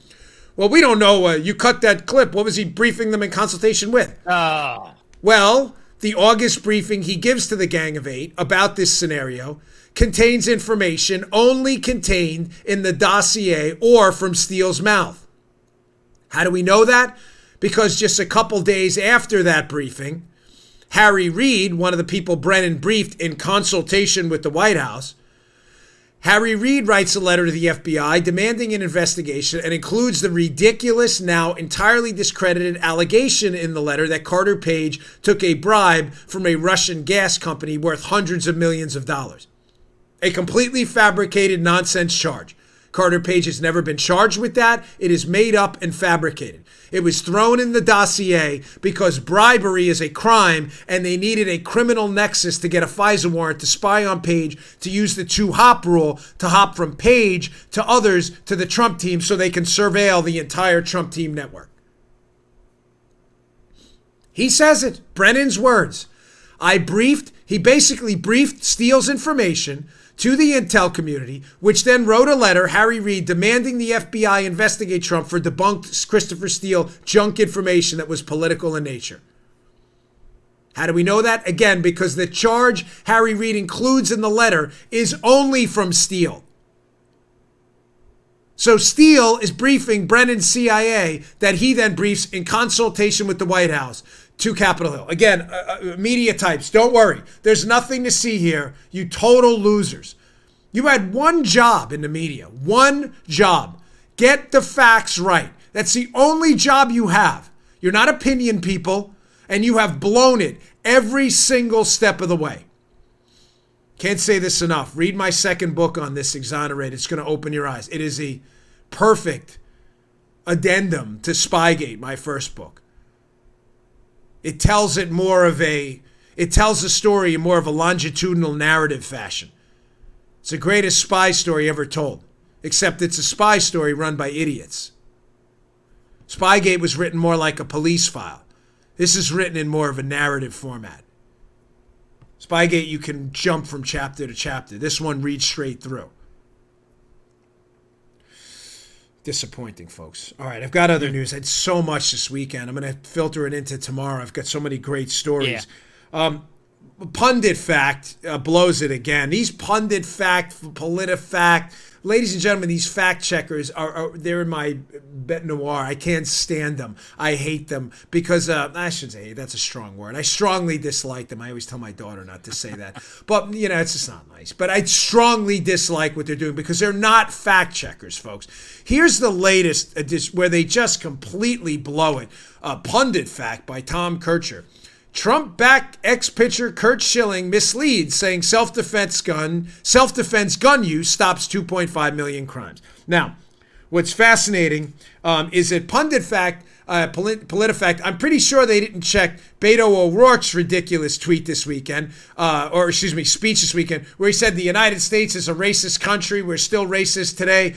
well, we don't know. You cut that clip. What was he briefing them in consultation with? Well, the August briefing he gives to the Gang of Eight about this scenario contains information only contained in the dossier or from Steele's mouth. How do we know that? Because just a couple days after that briefing, Harry Reid, one of the people Brennan briefed in consultation with the White House, Harry Reid writes a letter to the FBI demanding an investigation and includes the ridiculous, now entirely discredited allegation in the letter that Carter Page took a bribe from a Russian gas company worth hundreds of millions of dollars. A completely fabricated nonsense charge. Carter Page has never been charged with that. It is made up and fabricated. It was thrown in the dossier because bribery is a crime and they needed a criminal nexus to get a FISA warrant to spy on Page, to use the two-hop rule to hop from Page to others to the Trump team so they can surveil the entire Trump team network. He says it, Brennan's words. He basically briefed Steele's information to the intel community, which then wrote a letter, Harry Reid, demanding the FBI investigate Trump for debunked Christopher Steele junk information that was political in nature. How do we know that? Again, because the charge Harry Reid includes in the letter is only from Steele. So Steele is briefing Brennan's CIA that he then briefs in consultation with the White House to Capitol Hill. Again, media types, don't worry. There's nothing to see here. You total losers. You had one job in the media. One job. Get the facts right. That's the only job you have. You're not opinion people, and you have blown it every single step of the way. Can't say this enough. Read my second book on this, Exonerate. It's going to open your eyes. It is a perfect addendum to Spygate, my first book. It tells the story in more of a longitudinal narrative fashion. It's the greatest spy story ever told, except it's a spy story run by idiots. Spygate was written more like a police file. This is written in more of a narrative format. Spygate, you can jump from chapter to chapter. This one reads straight through. Disappointing, folks. All right, I've got other news. I had so much this weekend. I'm going to filter it into tomorrow. I've got so many great stories. Pundit Fact blows it again. These Pundit Fact, PolitiFact, ladies and gentlemen, these fact checkers they're in my bête noire. I can't stand them. I hate them because I shouldn't say hate, that's a strong word. I strongly dislike them. I always tell my daughter not to say that. But, it's just not nice. But I strongly dislike what they're doing because they're not fact checkers, folks. Here's the latest where they just completely blow it. Pundit Fact by Tom Kircher. Trump-backed ex-pitcher Curt Schilling misleads, saying self-defense gun use stops 2.5 million crimes. Now, what's fascinating is that Pundit Fact, PolitiFact, I'm pretty sure they didn't check Beto O'Rourke's ridiculous tweet this weekend, speech this weekend, where he said the United States is a racist country. We're still racist today.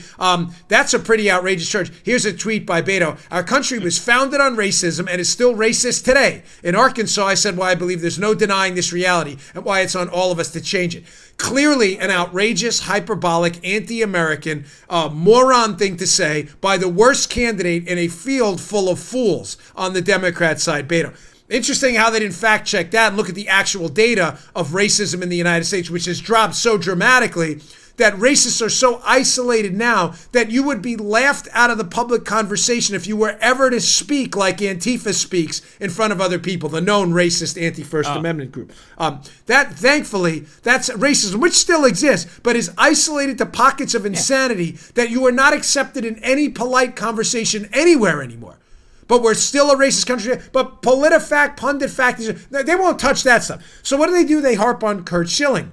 That's a pretty outrageous charge. Here's a tweet by Beto. Our country was founded on racism and is still racist today. In Arkansas, I said why I believe there's no denying this reality and why it's on all of us to change it. Clearly an outrageous, hyperbolic, anti-American, moron thing to say by the worst candidate in a field full of fools on the Democrat side, Beto. Interesting how they didn't fact check that and look at the actual data of racism in the United States, which has dropped so dramatically that racists are so isolated now that you would be laughed out of the public conversation if you were ever to speak like Antifa speaks in front of other people, the known racist anti-First Amendment group. Thankfully, that's racism, which still exists, but is isolated to pockets of insanity that you are not accepted in any polite conversation anywhere anymore. But we're still a racist country. But PolitiFact, Pundit Fact, they won't touch that stuff. So what do? They harp on Curt Schilling,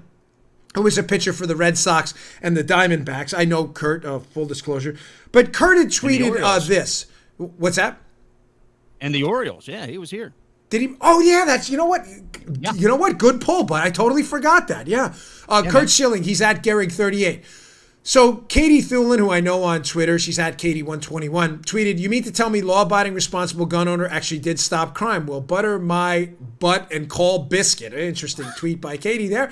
who was a pitcher for the Red Sox and the Diamondbacks. I know Curt, full disclosure. But Curt had tweeted this. What's that? And the Orioles. Yeah, he was here. Did he? Oh, yeah, that's, you know what? Yeah. You know what? Good pull, but I totally forgot that. Yeah. Curt Schilling, he's at Gehrig38. So Katie Thulin, who I know on Twitter, she's at Katie121, tweeted, "You mean to tell me law-abiding, responsible gun owner actually did stop crime? Well, butter my butt and call biscuit." An interesting tweet by Katie there.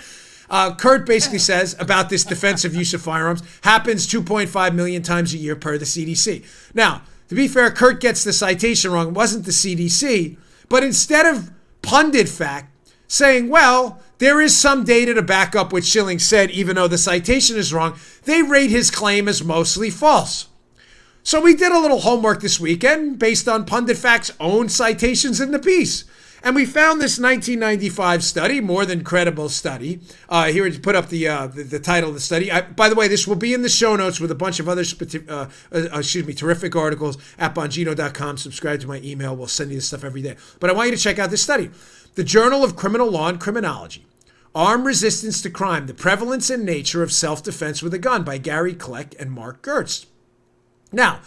Curt basically says about this defensive use of firearms happens 2.5 million times a year per the CDC. Now, to be fair, Curt gets the citation wrong. It wasn't the CDC, but instead of Pundit Fact saying, well, there is some data to back up what Schilling said, even though the citation is wrong, they rate his claim as mostly false. So we did a little homework this weekend based on Pundit Fact's own citations in the piece. And we found this 1995 study, more than credible study. Here to put up the title of the study. By the way, this will be in the show notes with a bunch of other terrific articles at Bongino.com. Subscribe to my email. We'll send you this stuff every day. But I want you to check out this study. The Journal of Criminal Law and Criminology. Armed Resistance to Crime, The Prevalence and Nature of Self-Defense with a Gun by Gary Kleck and Mark Gertz. Now,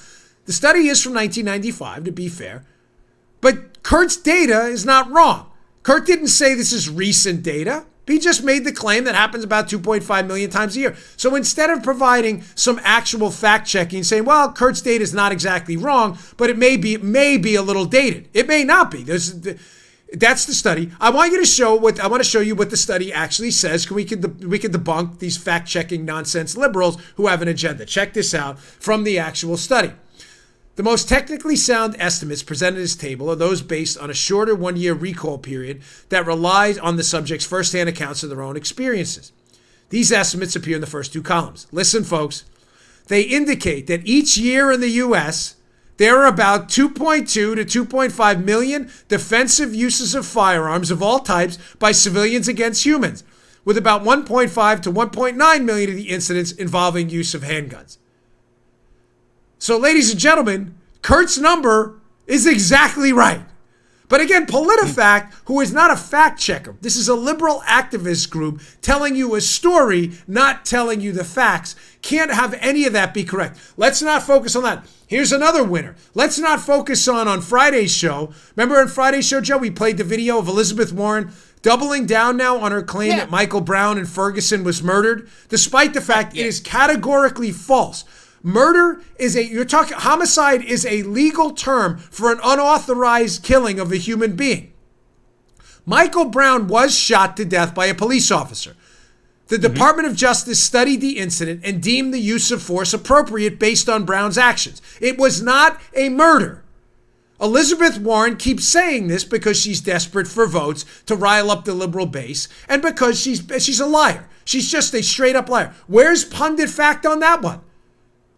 the study is from 1995, to be fair, but Kurt's data is not wrong. Curt didn't say this is recent data. He just made the claim that happens about 2.5 million times a year. So instead of providing some actual fact checking, saying, well, Kurt's data is not exactly wrong, but it may be a little dated. It may not be. That's the study. I want to show you what the study actually says. We can debunk these fact-checking nonsense liberals who have an agenda. Check this out from the actual study. The most technically sound estimates presented in this table are those based on a shorter one-year recall period that relies on the subject's first-hand accounts of their own experiences. These estimates appear in the first two columns. Listen, folks. They indicate that each year in the U.S., there are about 2.2 to 2.5 million defensive uses of firearms of all types by civilians against humans, with about 1.5 to 1.9 million of the incidents involving use of handguns. So, ladies and gentlemen, Kurt's number is exactly right. But again, PolitiFact, who is not a fact checker, this is a liberal activist group telling you a story, not telling you the facts, can't have any of that be correct. Let's not focus on that. Here's another winner. Let's not focus on Friday's show. Remember on Friday's show, Joe, we played the video of Elizabeth Warren doubling down now on her claim that Michael Brown in Ferguson was murdered, despite the fact it is categorically false. Murder is homicide is a legal term for an unauthorized killing of a human being. Michael Brown was shot to death by a police officer. The Department of Justice studied the incident and deemed the use of force appropriate based on Brown's actions. It was not a murder. Elizabeth Warren keeps saying this because she's desperate for votes to rile up the liberal base and because she's a liar. She's just a straight up liar. Where's pundit fact on that one?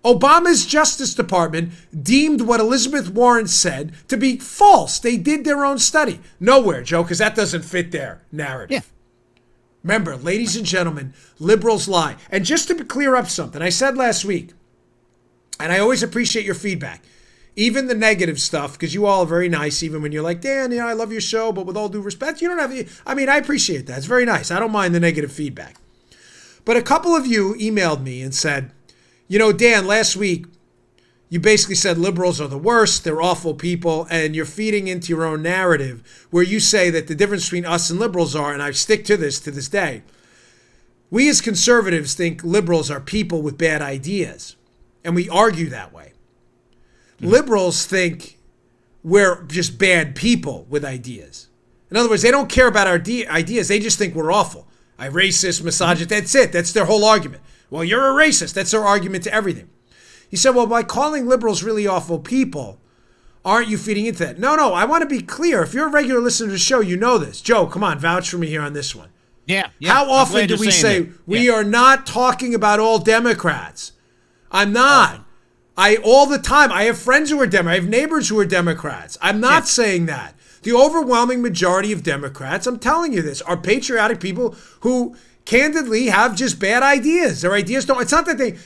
Obama's Justice Department deemed what Elizabeth Warren said to be false. They did their own study. Nowhere, Joe, because that doesn't fit their narrative. Yeah. Remember, ladies and gentlemen, liberals lie. And just to clear up something, I said last week, and I always appreciate your feedback, even the negative stuff, because you all are very nice, even when you're like, Dan, I love your show, but with all due respect, you don't have, I appreciate that. It's very nice. I don't mind the negative feedback. But a couple of you emailed me and said, Dan, last week, you basically said liberals are the worst, they're awful people, and you're feeding into your own narrative where you say that the difference between us and liberals are, and I stick to this day, we as conservatives think liberals are people with bad ideas, and we argue that way. Liberals think we're just bad people with ideas. In other words, they don't care about our ideas. They just think we're awful. Racist, misogynist, that's it. That's their whole argument. Well, you're a racist. That's their argument to everything. He said, well, by calling liberals really awful people, aren't you feeding into that? No, I want to be clear. If you're a regular listener to the show, you know this. Joe, come on, vouch for me here on this one. Yeah. How often do we say, we are not talking about all Democrats? I'm not. All the time. I have friends who are Democrats. I have neighbors who are Democrats. I'm not saying that. The overwhelming majority of Democrats, I'm telling you this, are patriotic people who candidly have just bad ideas. Their ideas don't, it's not that they,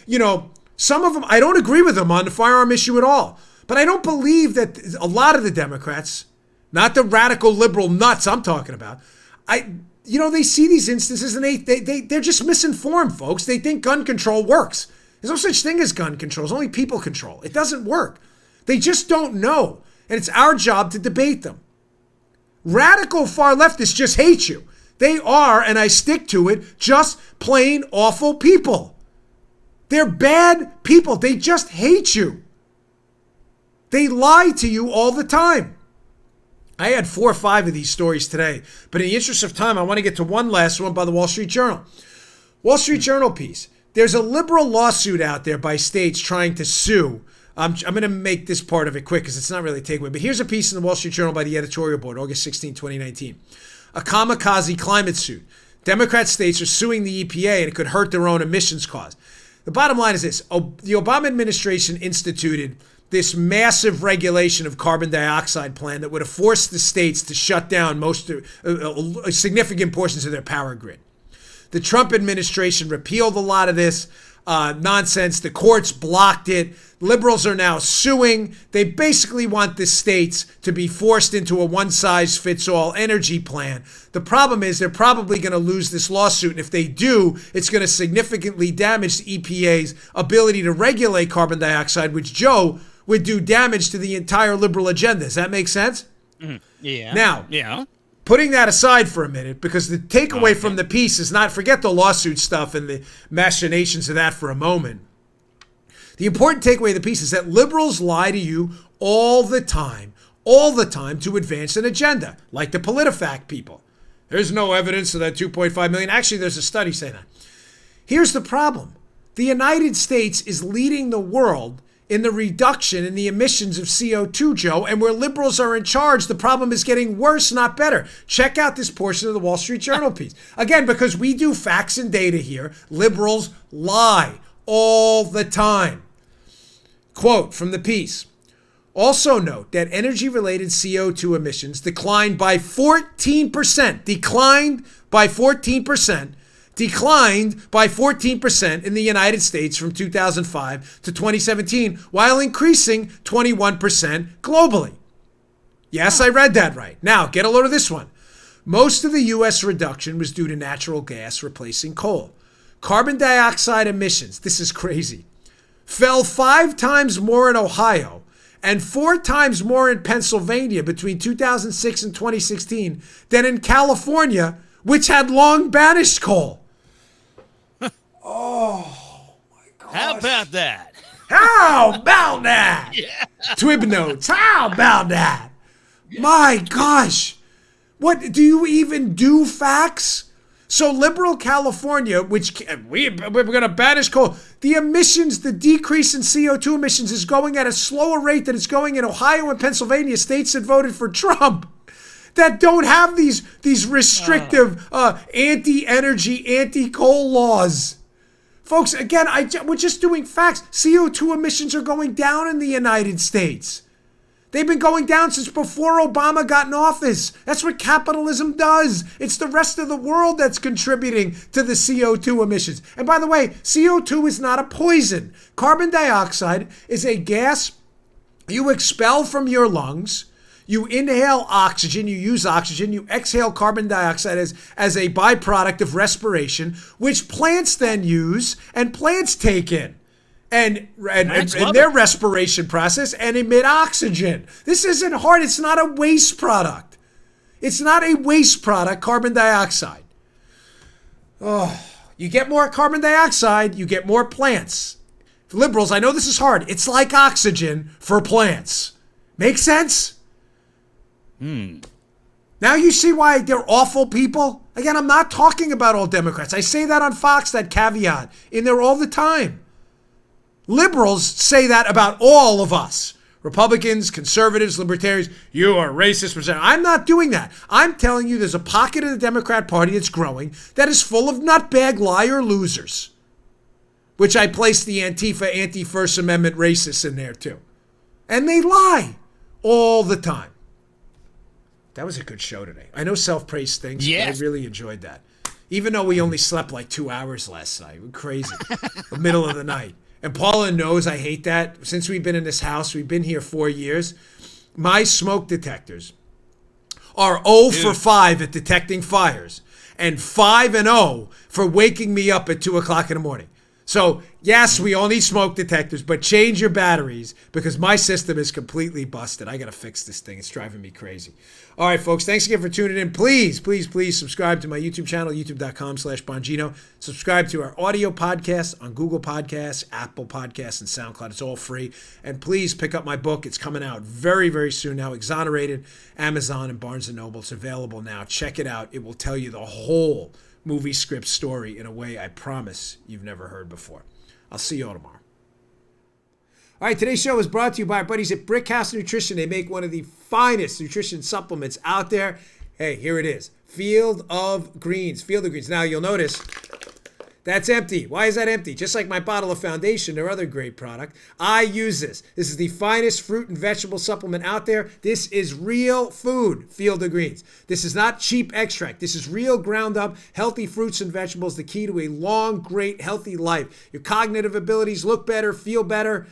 some of them, I don't agree with them on the firearm issue at all. But I don't believe that a lot of the Democrats, not the radical liberal nuts I'm talking about, they see these instances and they're just misinformed, folks. They think gun control works. There's no such thing as gun control. It's only people control. It doesn't work. They just don't know. And it's our job to debate them. Radical far leftists just hate you. They are, and I stick to it, just plain awful people. They're bad people. They just hate you. They lie to you all the time. I had 4 or 5 of these stories today, but in the interest of time, I want to get to one last one by the Wall Street Journal. Wall Street Journal piece. There's a liberal lawsuit out there by states trying to sue. I'm going to make this part of it quick because it's not really a takeaway. But here's a piece in the Wall Street Journal by the editorial board, August 16, 2019. A kamikaze climate suit. Democrat states are suing the EPA and it could hurt their own emissions cause. The bottom line is this. The Obama administration instituted this massive regulation of carbon dioxide plan that would have forced the states to shut down most significant portions of their power grid. The Trump administration repealed a lot of this nonsense. The courts blocked it. Liberals are now suing. They basically want the states to be forced into a one-size-fits-all energy plan. The problem is they're probably going to lose this lawsuit. And if they do, it's going to significantly damage the EPA's ability to regulate carbon dioxide, which, Joe, would do damage to the entire liberal agenda. Does that make sense? Yeah. Now, putting that aside for a minute, because the takeaway from the piece is not, forget the lawsuit stuff and the machinations of that for a moment. The important takeaway of the piece is that liberals lie to you all the time to advance an agenda, like the PolitiFact people. There's no evidence of that 2.5 million. Actually, there's a study saying that. Here's the problem. The United States is leading the world in the reduction in the emissions of CO2, Joe, and where liberals are in charge, the problem is getting worse, not better. Check out this portion of the Wall Street Journal piece. Again, because we do facts and data here, liberals lie all the time. Quote from the piece. Also note that energy-related CO2 emissions declined by 14%, declined by 14% in the United States from 2005 to 2017, while increasing 21% globally. Yes, I read that right. Now, get a load of this one. Most of the U.S. reduction was due to natural gas replacing coal. Carbon dioxide emissions, this is crazy, fell 5 times more in Ohio and 4 times more in Pennsylvania between 2006 and 2016 than in California, which had long banished coal. Oh, my gosh. How about that? How about that? Yeah. Twib notes. How about that? Yeah. My gosh. What, do you even do facts? So liberal California, which we're going to banish coal, the emissions, the decrease in CO2 emissions is going at a slower rate than it's going in Ohio and Pennsylvania, states that voted for Trump, that don't have these restrictive anti-energy, anti-coal laws. Folks, again, we're just doing facts. CO2 emissions are going down in the United States. They've been going down since before Obama got in office. That's what capitalism does. It's the rest of the world that's contributing to the CO2 emissions. And by the way, CO2 is not a poison. Carbon dioxide is a gas you expel from your lungs. You inhale oxygen, you use oxygen, you exhale carbon dioxide as a byproduct of respiration, which plants then use and plants take in. And their respiration process and emit oxygen. This isn't hard. It's not a waste product. It's not a waste product, carbon dioxide. Oh, you get more carbon dioxide, you get more plants. For liberals, I know this is hard. It's like oxygen for plants. Make sense? Now you see why they're awful people? Again, I'm not talking about all Democrats. I say that on Fox, that caveat, in there all the time. Liberals say that about all of us. Republicans, conservatives, libertarians, you are racist. I'm not doing that. I'm telling you there's a pocket of the Democrat Party that's growing that is full of nutbag liar losers. Which I place the Antifa, anti-First Amendment racists in there too. And they lie all the time. That was a good show today. I know self-praise stinks, but I really enjoyed that. Even though we only slept like 2 hours last night. We're crazy. The middle of the night. And Paula knows I hate that. Since we've been in this house, we've been here 4 years, my smoke detectors are 0 for 5 at detecting fires and 5 and 0 for waking me up at 2 o'clock in the morning. So, yes, we all need smoke detectors, but change your batteries because my system is completely busted. I got to fix this thing. It's driving me crazy. All right, folks, thanks again for tuning in. Please, please, please subscribe to my YouTube channel, youtube.com/Bongino. Subscribe to our audio podcast on Google Podcasts, Apple Podcasts, and SoundCloud. It's all free. And please pick up my book. It's coming out very, very soon now. Exonerated, Amazon and Barnes & Noble. It's available now. Check it out. It will tell you the whole movie script story in a way I promise you've never heard before. I'll see you all tomorrow. All right, today's show is brought to you by our buddies at Brickhouse Nutrition. They make one of the finest nutrition supplements out there. Hey, here it is. Field of Greens. Field of Greens. Now, you'll notice that's empty. Why is that empty? Just like my bottle of Foundation, their other great product. I use this. This is the finest fruit and vegetable supplement out there. This is real food, Field of Greens. This is not cheap extract. This is real ground up, healthy fruits and vegetables, the key to a long, great, healthy life. Your cognitive abilities look better, feel better,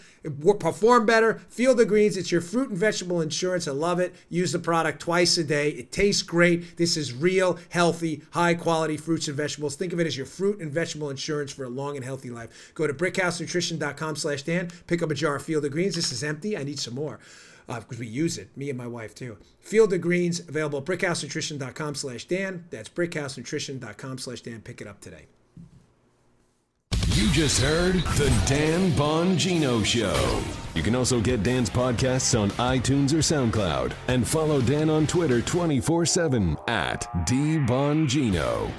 perform better. Field of Greens, it's your fruit and vegetable insurance. I love it. Use the product twice a day. It tastes great. This is real, healthy, high quality fruits and vegetables. Think of it as your fruit and vegetable insurance for a long and healthy life. Go to brickhousenutrition.com/Dan. Pick up a jar of Field of Greens. This is empty. I need some more because we use it, me and my wife too. Field of Greens, available at brickhousenutrition.com/Dan. That's brickhousenutrition.com/Dan. Pick it up today. You just heard The Dan Bongino Show. You can also get Dan's podcasts on iTunes or SoundCloud. And follow Dan on Twitter 24/7 at DBongino.